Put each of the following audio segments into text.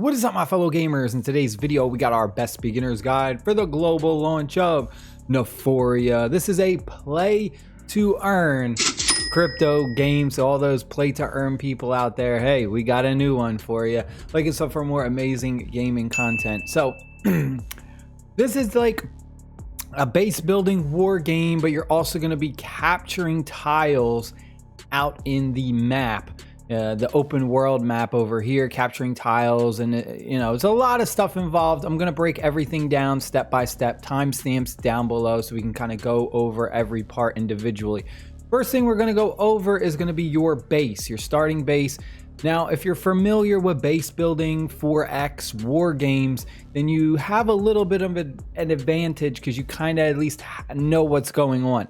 What is up, my fellow gamers? In today's video, we got our best beginner's guide for the global launch of Neuphoria. This is a play to earn crypto game, so all those play to earn people out there, hey, we got a new one for you. Like and sub for more amazing gaming content. So this is like a base building war game, but you're also going to be capturing tiles out in the map. The open world map over here, capturing tiles, and it's a lot of stuff involved. I'm going to break everything down step by step, timestamps down below so we can kind of go over every part individually. First thing we're going to go over is going to be your base, your starting base. Now, if you're familiar with base building 4X war games, then you have a little bit of an advantage because you kind of at least know what's going on.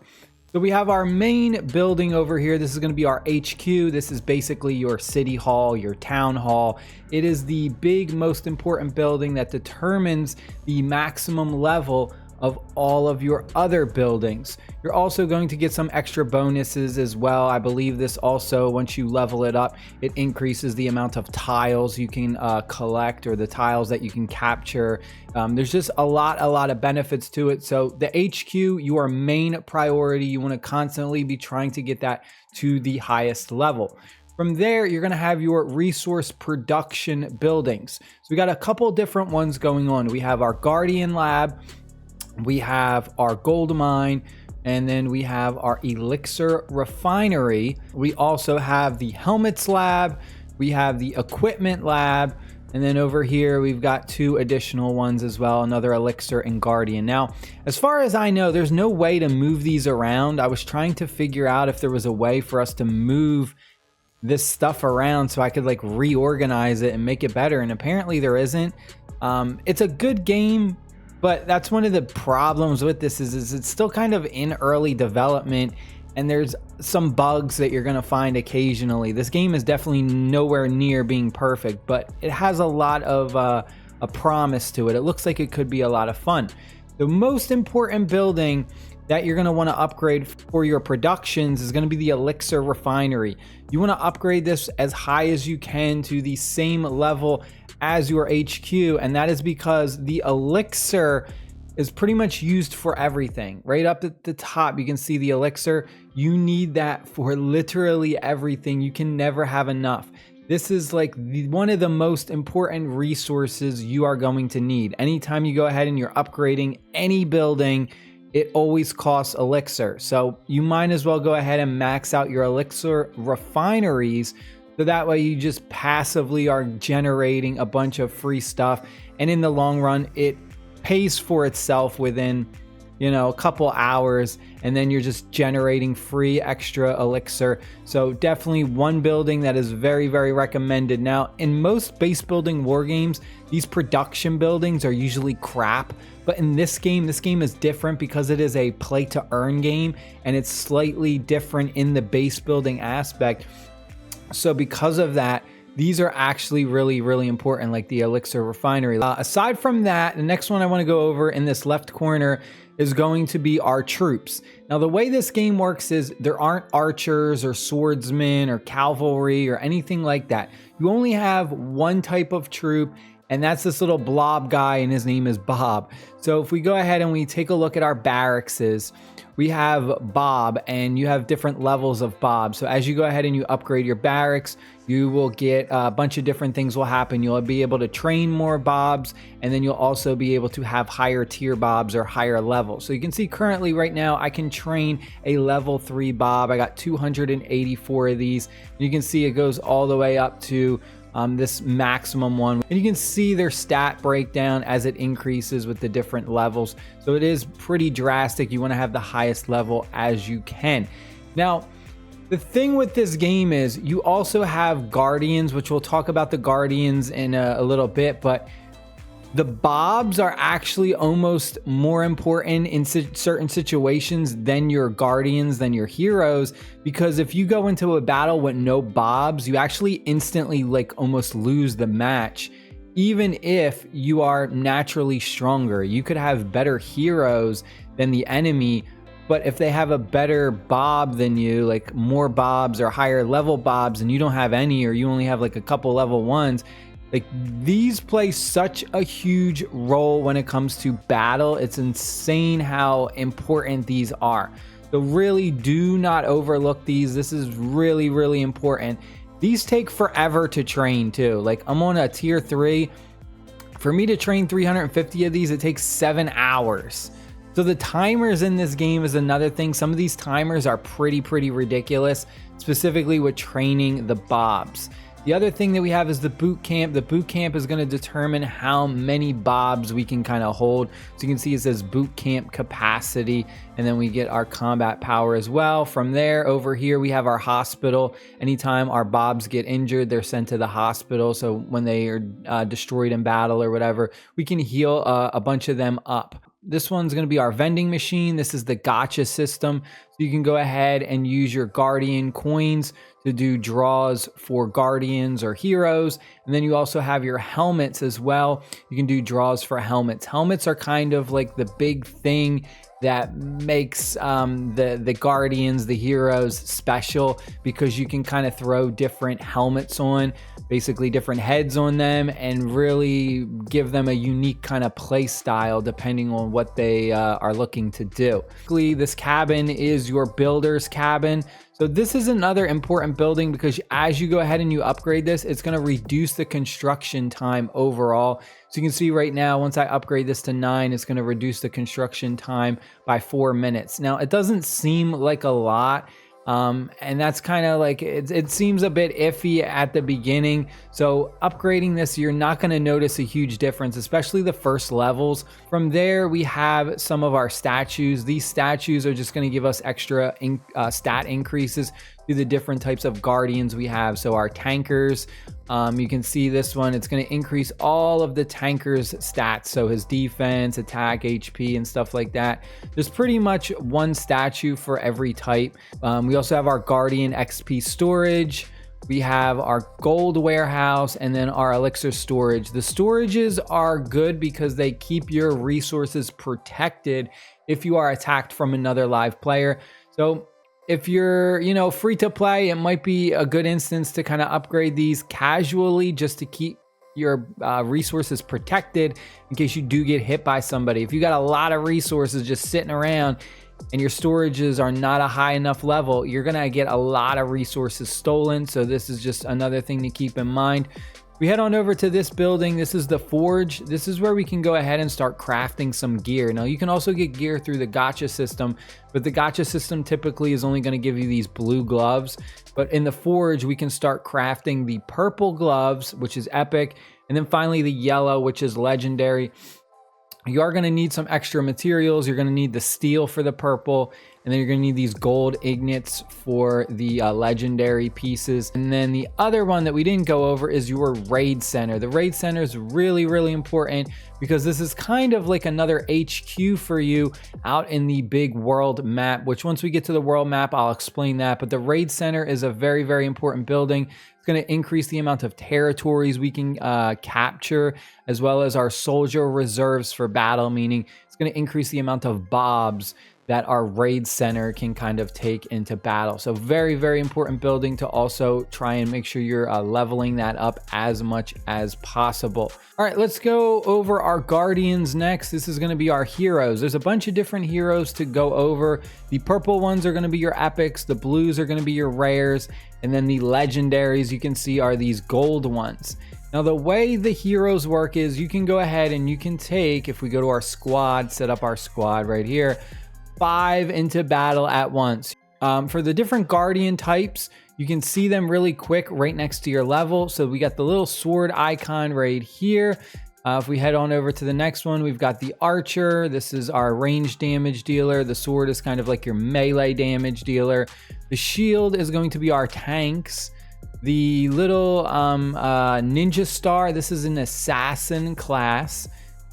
So we have our main building over here. This is going to be our HQ. This is basically your city hall, your town hall. It is the big, most important building that determines the maximum level of all of your other buildings. You're also going to get some extra bonuses as well. I believe this also, once you level it up, it increases the amount of tiles you can collect, or the tiles that you can capture. There's just a lot of benefits to it. So the HQ, your main priority, you want to constantly be trying to get that to the highest level. From there, you're going to have your resource production buildings. So we got a couple different ones going on. We have our Guardian Lab, we have our gold mine, and then we have our elixir refinery. We also have the helmets lab, we have the equipment lab, and then over here we've got two additional ones as well, another elixir and guardian. Now, as far as I know, there's no way to move these around. I was trying to figure out if there was a way for us to move this stuff around so I could like reorganize it and make it better, and apparently there isn't. It's a good game, but that's one of the problems with this is it's still kind of in early development, and there's some bugs that you're going to find occasionally. This game is definitely nowhere near being perfect, but it has a lot of a promise to it. It looks like it could be a lot of fun. The most important building that you're going to want to upgrade for your productions is going to be the elixir refinery. You want to upgrade this as high as you can to the same level as your HQ, and that is because the elixir is pretty much used for everything. Right up at the top, you can see the elixir. You need that for literally everything. You can never have enough. This is like one of the most important resources you are going to need. Anytime you go ahead and you're upgrading any building, it always costs elixir. So you might as well go ahead and max out your elixir refineries, so that way you just passively are generating a bunch of free stuff, and in the long run it pays for itself within a couple hours, and then you're just generating free extra elixir. So definitely one building that is very recommended. Now, in most base building war games, these production buildings are usually crap, but in this game is different because it is a play to earn game, and it's slightly different in the base building aspect. So because of that, these are actually really important, like the elixir refinery. Aside from that, the next one I want to go over in this left corner is going to be our troops. Now, the way this game works is there aren't archers or swordsmen or cavalry or anything like that. You only have one type of troop, and that's this little blob guy, and his name is Bob. So if we go ahead and we take a look at our barracks, we have Bob, and you have different levels of Bob. So as you go ahead and you upgrade your barracks, you will get a bunch of different things will happen. You'll be able to train more Bobs, and then you'll also be able to have higher tier Bobs or higher levels. So you can see currently right now I can train a level 3 Bob. I got 284 of these. You can see it goes all the way up to this maximum one, and you can see their stat breakdown as it increases with the different levels. So it is pretty drastic. You want to have the highest level as you can. Now, the thing with this game is you also have guardians, which we'll talk about the guardians in a little bit, but the Bobs are actually almost more important in certain situations than your guardians, than your heroes, because if you go into a battle with no Bobs, you actually instantly like almost lose the match. Even if you are naturally stronger, you could have better heroes than the enemy, but if they have a better Bob than you, like more Bobs or higher level Bobs, and you don't have any, or you only have like a couple level ones, Like, these play such a huge role when it comes to battle. It's insane how important these are. So really do not overlook these. This is really, really important. These take forever to train too. Like, I'm on a tier 3. For me to train 350 of these, it takes 7 hours. So the timers in this game is another thing. Some of these timers are pretty ridiculous, specifically with training the bobs. The other thing that we have is the boot camp. The boot camp is going to determine how many bobs we can kind of hold. So you can see it says boot camp capacity, and then we get our combat power as well. From there, over here, we have our hospital. Anytime our bobs get injured, they're sent to the hospital. So when they are destroyed in battle or whatever, we can heal a bunch of them up. This one's going to be our vending machine. This is the gacha system. So you can go ahead and use your guardian coins to do draws for guardians or heroes. And then you also have your helmets as well. You can do draws for helmets. Helmets are kind of like the big thing that makes the guardians, the heroes, special, because you can kind of throw different helmets on, basically different heads on them, and really give them a unique kind of play style depending on what they are looking to do. Basically, this cabin is your builder's cabin. So this is another important building because as you go ahead and you upgrade this, it's going to reduce the construction time overall. So you can see right now, once I upgrade this to 9, it's going to reduce the construction time by 4 minutes. Now, it doesn't seem like a lot. And that's kind of like, it seems a bit iffy at the beginning. So upgrading this, you're not going to notice a huge difference, especially the first levels. From there, we have some of our statues. These statues are just going to give us extra stat increases to the different types of guardians we have. So our tankers, you can see this one, it's going to increase all of the tankers stats. So his defense, attack, HP, and stuff like that. There's pretty much one statue for every type. We also have our guardian XP storage. We have our gold warehouse, and then our elixir storage. The storages are good because they keep your resources protected if you are attacked from another live player. So if you're, free to play, it might be a good instance to kind of upgrade these casually just to keep your resources protected in case you do get hit by somebody. If you got a lot of resources just sitting around and your storages are not a high enough level, you're gonna get a lot of resources stolen. So this is just another thing to keep in mind. We head on over to this building. This is the forge. This is where we can go ahead and start crafting some gear. Now you can also get gear through the gacha system, but the gacha system typically is only going to give you these blue gloves. But in the forge, we can start crafting the purple gloves, which is epic. And then finally the yellow, which is legendary. You are going to need some extra materials. You're going to need the steel for the purple, and then you're going to need these gold ingots for the legendary pieces. And then the other one that we didn't go over is your raid center. The raid center is really, really important because this is kind of like another HQ for you out in the big world map, which once we get to the world map, I'll explain that. But the raid center is a very, very important building. It's going to increase the amount of territories we can capture, as well as our soldier reserves for battle, meaning it's going to increase the amount of bobs that our raid center can kind of take into battle. So very, very important building to also try and make sure you're leveling that up as much as possible. All right, let's go over our guardians next. This is going to be our heroes. There's a bunch of different heroes to go over. The purple ones are going to be your epics. The blues are going to be your rares. And then the legendaries you can see are these gold ones. Now, the way the heroes work is you can go ahead and you can take, if we go to our squad, set up our squad right here, 5 into battle at once. For the different guardian types, you can see them really quick right next to your level. So we got the little sword icon right here. If we head on over to the next one, we've got the archer. This is our range damage dealer. The sword is kind of like your melee damage dealer. The shield is going to be our tanks. The little ninja star, this is an assassin class.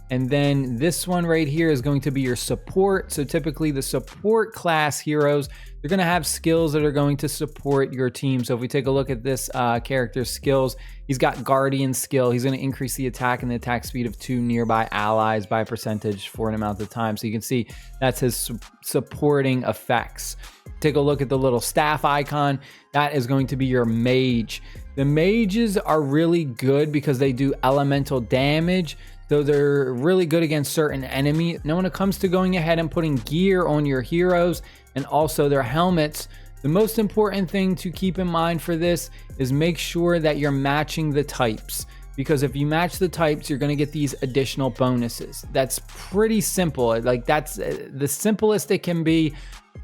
And then this one right here is going to be your support. So typically the support class heroes you're going to have skills that are going to support your team. So if we take a look at this character's skills, he's got Guardian skill. He's going to increase the attack and the attack speed of 2 nearby allies by a percentage for an amount of time. So you can see that's his supporting effects. Take a look at the little staff icon. That is going to be your mage. The mages are really good because they do elemental damage. So they're really good against certain enemies. Now when it comes to going ahead and putting gear on your heroes and also their helmets, the most important thing to keep in mind for this is make sure that you're matching the types. Because if you match the types, you're going to get these additional bonuses. That's pretty simple. Like that's the simplest it can be.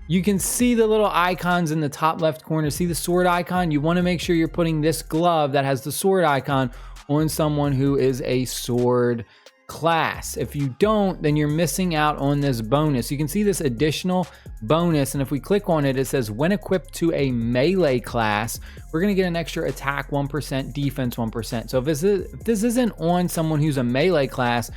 You can see the little icons in the top left corner. See the sword icon? You want to make sure you're putting this glove that has the sword icon on someone who is a sword class. If you don't, then you're missing out on this bonus. You can see this additional bonus, and if we click on it, it says when equipped to a melee class, we're going to get an extra attack 1%, defense 1%. So if this isn't on someone who's a melee class,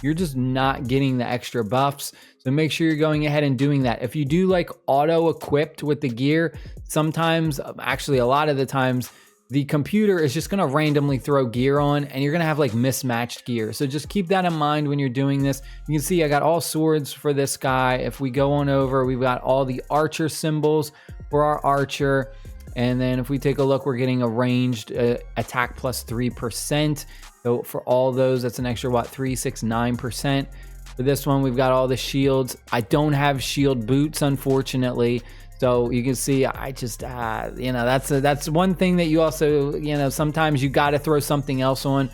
you're just not getting the extra buffs. So make sure you're going ahead and doing that. If you do like auto equipped with the gear, sometimes, actually a lot of the times, the computer is just going to randomly throw gear on and you're going to have like mismatched gear. So just keep that in mind when you're doing this. You can see I got all swords for this guy. If we go on over, we've got all the archer symbols for our archer. And then if we take a look, we're getting a ranged attack plus 3%. So for all those, that's an extra, what, 3, 6, 9%. For this one, we've got all the shields. I don't have shield boots, unfortunately. So you can see, I just, you know, that's one thing that you also, you know, sometimes you got to throw something else on.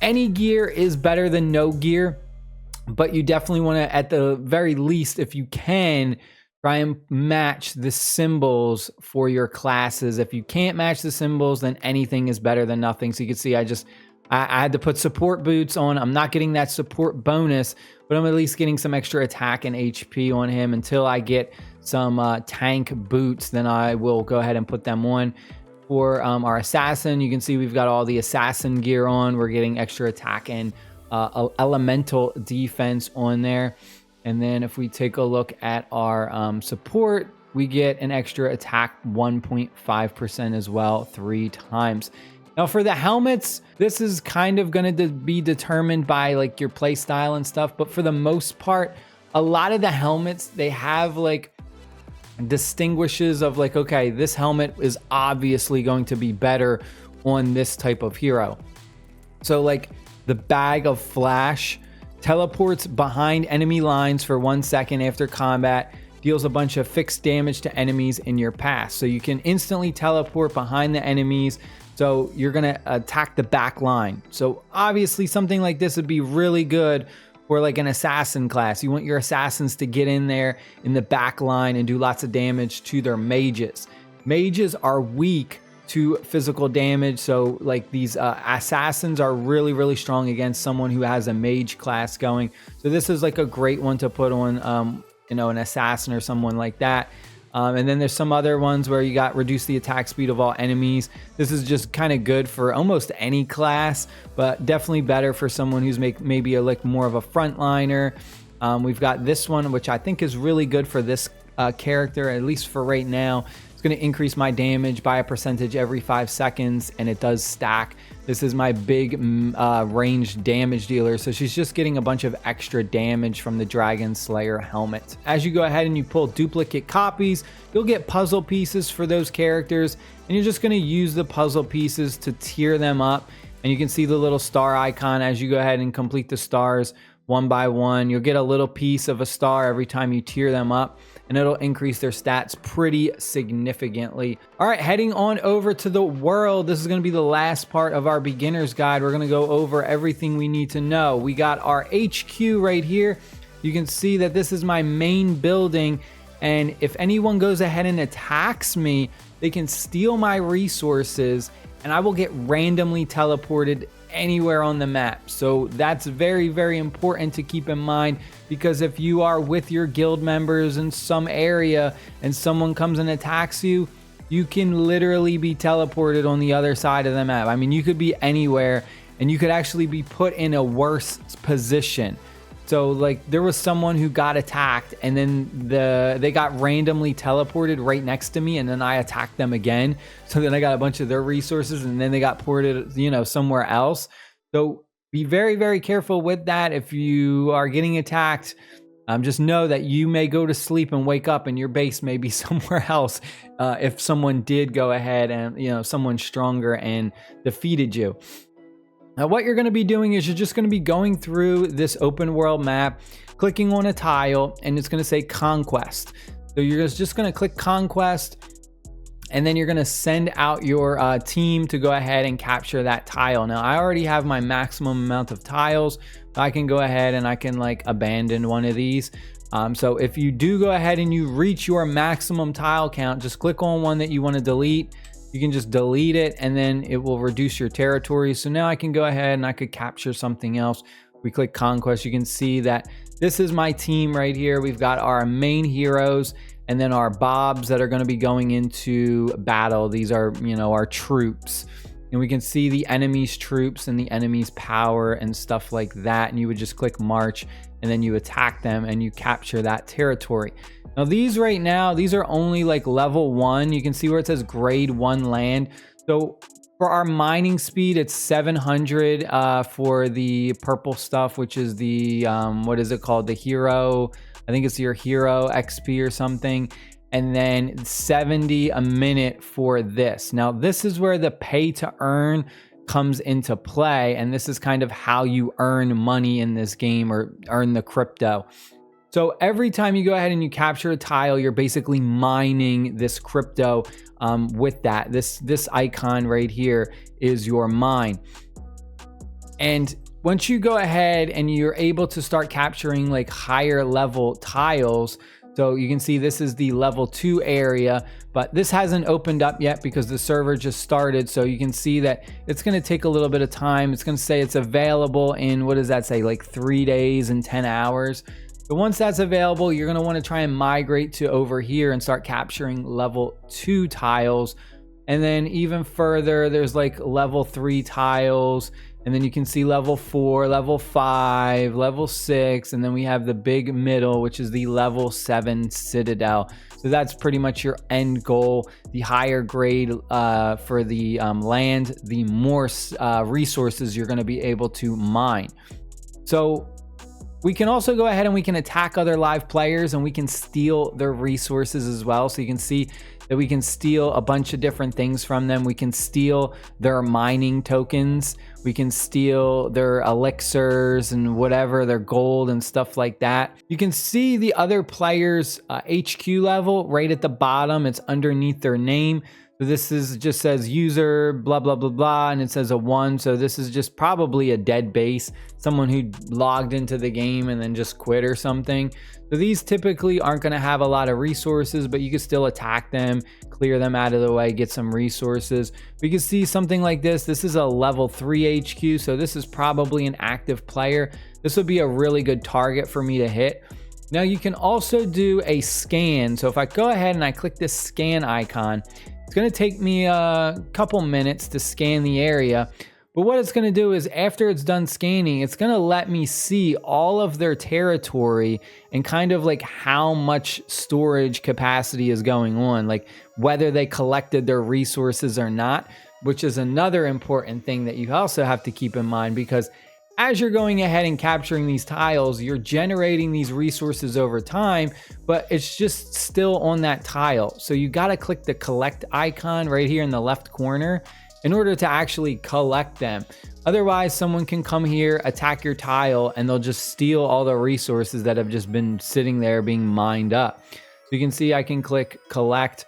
Any gear is better than no gear, but you definitely want to, at the very least, if you can, try and match the symbols for your classes. If you can't match the symbols, then anything is better than nothing. So you can see, I had to put support boots on. I'm not getting that support bonus, but I'm at least getting some extra attack and HP on him until I get some tank boots. Then I will go ahead and put them on. For our assassin, you can see we've got all the assassin gear on. We're getting extra attack and elemental defense on there. And then if we take a look at our support, we get an extra attack 1.5% as well 3 times. Now for the helmets, this is kind of going to be determined by like your play style and stuff. But for the most part, a lot of the helmets, they have like distinguishes of like, okay, this helmet is obviously going to be better on this type of hero. So like the bag of flash teleports behind enemy lines for 1 second after combat, deals a bunch of fixed damage to enemies in your path. So you can instantly teleport behind the enemies. So you're going to attack the back line. So obviously something like this would be really good for like an assassin class. You want your assassins to get in there in the back line and do lots of damage to their mages. Mages are weak to physical damage. So like these assassins are really, really strong against someone who has a mage class going. So this is like a great one to put on, you know, an assassin or someone like that. And then there's some other ones where you got reduce the attack speed of all enemies. This is just kind of good for almost any class, but definitely better for someone who's maybe like more of a frontliner. We've got this one, which I think is really good for this character, at least for right now. It's going to increase my damage by a percentage every 5 seconds, and it does stack. This is my big ranged damage dealer, so she's just getting a bunch of extra damage from the Dragon Slayer helmet. As you go ahead and you pull duplicate copies, you'll get puzzle pieces for those characters, and you're just going to use the puzzle pieces to tier them up. And you can see the little star icon as you go ahead and complete the stars one by one. You'll get a little piece of a star every time you tier them up, and it'll increase their stats pretty significantly. All right, heading on over to the world. This is going to be the last part of our beginner's guide. We're going to go over everything we need to know. We got our HQ right here. You can see that this is my main building, and if anyone goes ahead and attacks me, they can steal my resources, and I will get randomly teleported anywhere on the map. So that's very, very important to keep in mind, because if you are with your guild members in some area and someone comes and attacks you, you can literally be teleported on the other side of the map. I mean, you could be anywhere and you could actually be put in a worse position. So like there was someone who got attacked, and then they got randomly teleported right next to me, and then I attacked them again. So then I got a bunch of their resources, and then they got ported, you know, somewhere else. So be very, very careful with that. If you are getting attacked, just know that you may go to sleep and wake up and your base may be somewhere else if someone did go ahead and, you know, someone stronger and defeated you. Now, what you're going to be doing is you're just going to be going through this open world map, clicking on a tile, and it's going to say Conquest. So you're just going to click Conquest, and then you're going to send out your team to go ahead and capture that tile. Now, I already have my maximum amount of tiles. I can go ahead and I can like abandon one of these. So if you do go ahead and you reach your maximum tile count, just click on one that you want to delete. You can just delete it, and then it will reduce your territory. So now I can go ahead and I could capture something else. We click Conquest. You can see that this is my team right here. We've got our main heroes and then our bobs that are going to be going into battle. These are, you know, our troops. And we can see the enemy's troops and the enemy's power and stuff like that. And you would just click March, and then you attack them and you capture that territory. Now these right now, these are only like level 1. You can see where it says grade 1 land. So for our mining speed, it's 700 for the purple stuff, which is the, what is it called? The hero, I think it's your hero XP or something. And then 70 a minute for this. Now this is where the pay to earn comes into play. And this is kind of how you earn money in this game, or earn the crypto. So every time you go ahead and you capture a tile, you're basically mining this crypto with that. This icon right here is your mine. And once you go ahead and you're able to start capturing like higher level tiles, so you can see this is the level 2 area, but this hasn't opened up yet because the server just started. So you can see that it's going to take a little bit of time. It's going to say it's available in, what does that say? Like 3 days and 10 hours. So once that's available, you're going to want to try and migrate to over here and start capturing level 2 tiles. And then even further, there's like level 3 tiles. And then you can see level 4, level 5, level 6. And then we have the big middle, which is the level 7 citadel. So that's pretty much your end goal. The higher grade for the land, the more resources you're going to be able to mine. So we can also go ahead and we can attack other live players, and we can steal their resources as well. So you can see that we can steal a bunch of different things from them. We can steal their mining tokens. We can steal their elixirs and whatever, their gold and stuff like that. You can see the other players' HQ level right at the bottom. It's underneath their name. So this is just says user blah blah blah blah, and it says a 1. So this is just probably a dead base, someone who logged into the game and then just quit or something. So these typically aren't going to have a lot of resources, but you can still attack them, clear them out of the way, get some resources. We can see something like this. This is a level 3 HQ, so this is probably an active player. This would be a really good target for me to hit. Now you can also do a scan. So if I go ahead and I click this scan icon, it's going to take me a couple minutes to scan the area. But what it's going to do is after it's done scanning, it's going to let me see all of their territory and kind of like how much storage capacity is going on, like whether they collected their resources or not, which is another important thing that you also have to keep in mind, because as you're going ahead and capturing these tiles, you're generating these resources over time, but it's just still on that tile. So you got to click the collect icon right here in the left corner in order to actually collect them. Otherwise, someone can come here, attack your tile, and they'll just steal all the resources that have just been sitting there being mined up. So you can see I can click collect.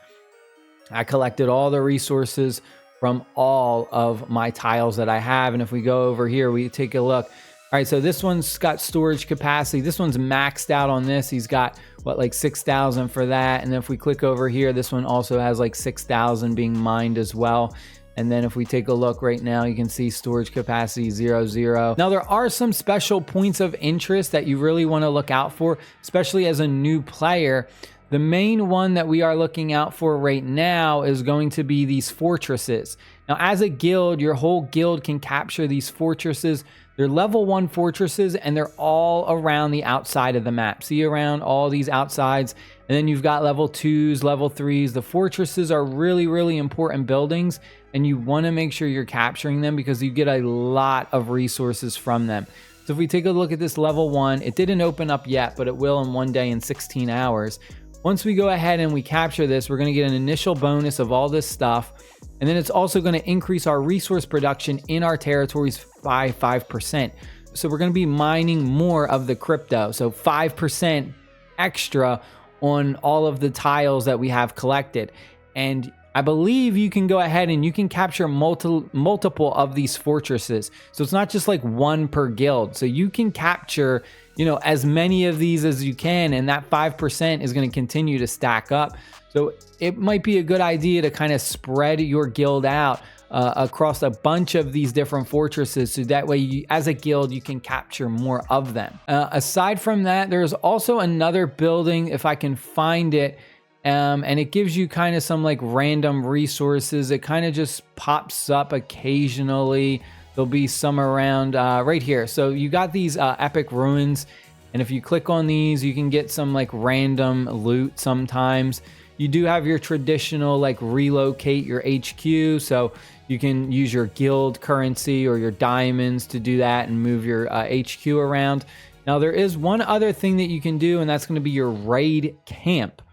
I collected all the resources from all of my tiles that I have. And if we go over here, we take a look. All right, so this one's got storage capacity. This one's maxed out on this. He's got what, like 6,000 for that. And then if we click over here, this one also has like 6,000 being mined as well. And then if we take a look right now, you can see storage capacity 0. Now there are some special points of interest that you really want to look out for, especially as a new player. The main one that we are looking out for right now is going to be these fortresses. Now, as a guild, your whole guild can capture these fortresses They're level 1 fortresses, and they're all around the outside of the map. See around all these outsides, and then you've got level 2s, level 3s. The fortresses are really, really important buildings, and you want to make sure you're capturing them because you get a lot of resources from them. So if we take a look at this level 1, it didn't open up yet, but it will in 1 day and 16 hours. Once we go ahead and we capture this, we're going to get an initial bonus of all this stuff. And then it's also going to increase our resource production in our territories by 5%. So we're going to be mining more of the crypto. So 5% extra on all of the tiles that we have collected. And I believe you can go ahead and you can capture multiple of these fortresses. So it's not just like one per guild. So you can capture, you know, as many of these as you can, and that 5% is going to continue to stack up. So it might be a good idea to kind of spread your guild out across a bunch of these different fortresses, so that way you, as a guild, you can capture more of them. Aside from that, there's also another building, if I can find it, and it gives you kind of some like random resources. It kind of just pops up occasionally. There'll be some around right here. So you got these epic ruins, and if you click on these, you can get some like random loot sometimes. You do have your traditional like relocate your HQ, so you can use your guild currency or your diamonds to do that and move your HQ around. Now there is one other thing that you can do, and that's going to be your raid camp.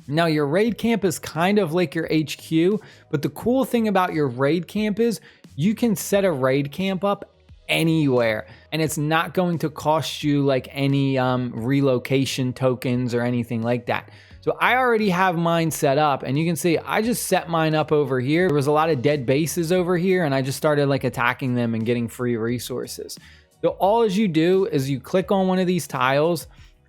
Now your raid camp is kind of like your HQ, but the cool thing about your raid camp is you can set a raid camp up anywhere, and it's not going to cost you like any relocation tokens or anything like that. So I already have mine set up, and you can see I just set mine up over here. There was a lot of dead bases over here, and I just started like attacking them and getting free resources. So all as you do is you click on one of these tiles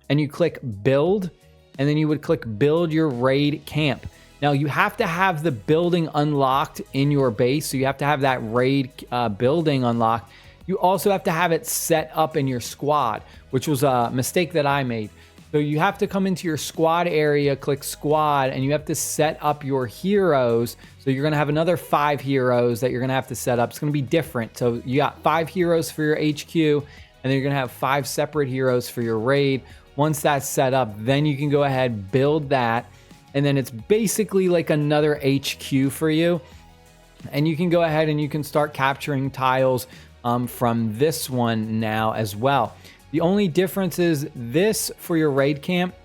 and you click build, and then you would click build your raid camp. Now you have to have the building unlocked in your base, so you have to have that raid building unlocked. You also have to have it set up in your squad, which was a mistake that I made. So you have to come into your squad area, click squad, and you have to set up your heroes. So you're going to have another 5 heroes that you're going to have to set up. It's going to be different. So you got 5 heroes for your HQ, and then you're going to have 5 separate heroes for your raid. Once that's set up, then you can go ahead, build that, and then it's basically like another HQ for you. And you can go ahead and you can start capturing tiles from this one now as well. The only difference is this for your raid camp.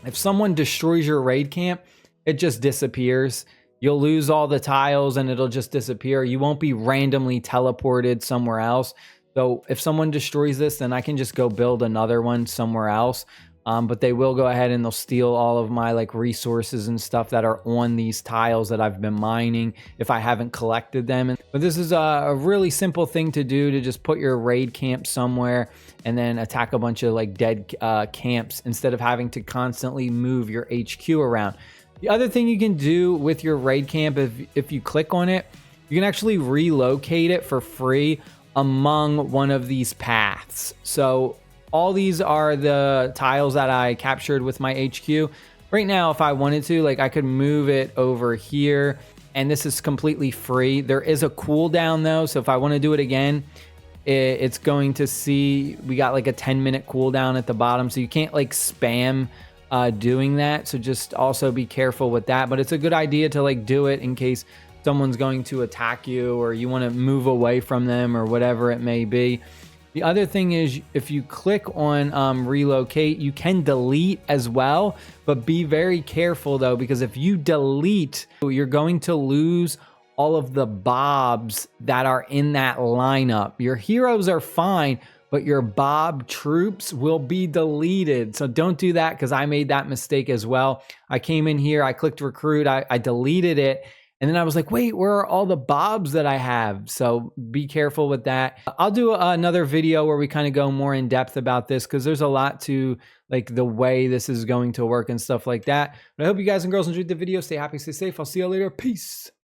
If someone destroys your raid camp, it just disappears. You'll lose all the tiles and it'll just disappear. You won't be randomly teleported somewhere else. So if someone destroys this, then I can just go build another one somewhere else. But they will go ahead and they'll steal all of my like resources and stuff that are on these tiles that I've been mining if I haven't collected them. But this is a really simple thing to do, to just put your raid camp somewhere and then attack a bunch of like dead camps instead of having to constantly move your HQ around. The other thing you can do with your raid camp, if you click on it, you can actually relocate it for free among one of these paths. So all these are the tiles that I captured with my HQ. Right now, if I wanted to, like I could move it over here, and this is completely free. There is a cooldown though, so if I want to do it again, it's going to see we got like a 10-minute cooldown at the bottom, so you can't like spam doing that. So just also be careful with that. But it's a good idea to like do it in case someone's going to attack you or you want to move away from them or whatever it may be. The other thing is, if you click on relocate, you can delete as well, but be very careful though, because if you delete, you're going to lose all of the bobs that are in that lineup. Your heroes are fine, but your bob troops will be deleted. So don't do that, because I made that mistake as well. I came in here, I clicked recruit, I deleted it. And then I was like, wait, where are all the bobs that I have? So be careful with that. I'll do another video where we kind of go more in depth about this, because there's a lot to like the way this is going to work and stuff like that. But I hope you guys and girls enjoyed the video. Stay happy, stay safe. I'll see you later. Peace.